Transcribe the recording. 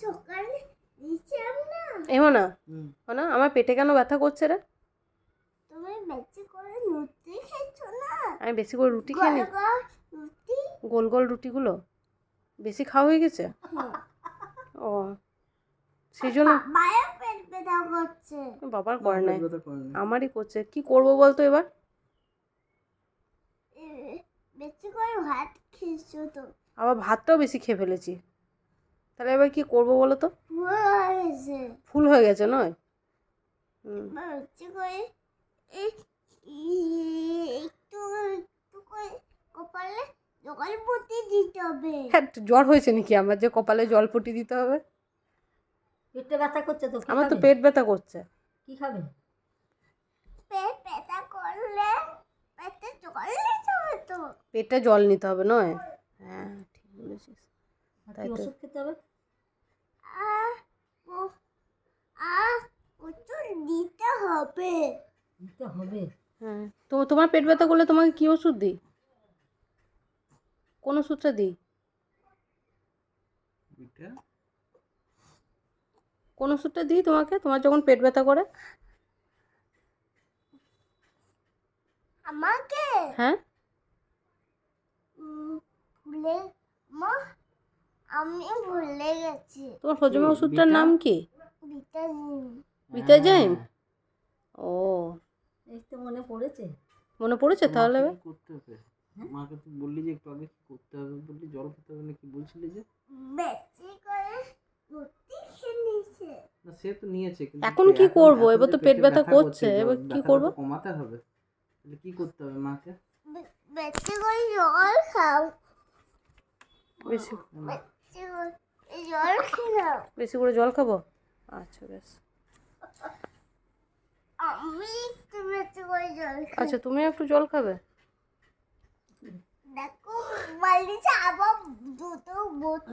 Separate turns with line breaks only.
সকালে দিয়েছিলাম না।
এমন না না আমার পেটে কেন ব্যথা করছে রে?
তুমি বেশি করে রুটি খেয়েছো না?
আমি বেশি করে রুটি খেয়ে নি?
রুটি
গোল গোল রুটিগুলো বেশি খাওয়া হয়ে গেছে। ও সেই জন্য
মায়ের পেট ব্যথা করছে।
বাবার করে নাই, আমারই করছে। কি করবো বলতো এবার?
বেশি করে ভাত খেয়েছো তো।
আবার ভাতটাও বেশি খেয়ে ফেলেছি, তাহলে এবার কি করবো বলো তো? ফুল হয়ে গেছে নয়?
বেশি করে একটু একটু করে কপালে জল পটি দিতে হবে।
হ্যাঁ, জ্বর হয়েছে নাকি আমার যে কপালে জল পটি দিতে হবে?
পেটে ব্যথা করছে তো,
আমার তো পেট ব্যথা করছে।
কি খাবে?
পেট ব্যথা করলে পেটে জল দিতে হবে তো।
পেটে জল নিতে হবে নয়? হ্যাঁ ঠিক বলেছিস।
তাই তো ওষুধ খেতে হবে।
ওষুধ দিতে হবে।
দিতে হবে।
হ্যাঁ, তো তোমার পেট ব্যথা করলে তোমাকে কি ওষুধ দিই? কোন ওষুধটা দিই? কোন ওষুধটা দিই তোমাকে তোমার যখন পেট ব্যথা করে?
আমাকে?
হ্যাঁ
ভুলে মা আমি ভুলে গেছি।
তোমার হজমে ওষুধটার নাম কি?
ভিটামিন।
ভিটাজাইম। ও
এই তো মনে পড়েছে।
মনে পড়েছে তাহলে এবার?
করতে হবে মাকে তুই বললি যে একটু আগে কি করতে হবে বললি, জল খেতে হবে না কি বলছিলি যে?
বেশি করে রুটি খেয়ে নিয়েছে।
না সে তো নিয়েছে, কিন্তু
এখন কি করব? এবার তো পেট ব্যথা করছে, এবার কি করব?
কমাতে হবে, তাহলে কি করতে হবে মাকে?
বেশি করে জল খাও।
বেশি
বেশি করে জল খেয়ে নাও।
বেশি করে জল খাবো? আচ্ছা বেশ।
আমি একটু বেশি করে জল খাই।
আচ্ছা তুমি একটু জল খাবে?
দেখো বালিশে আবার দুটো বোতল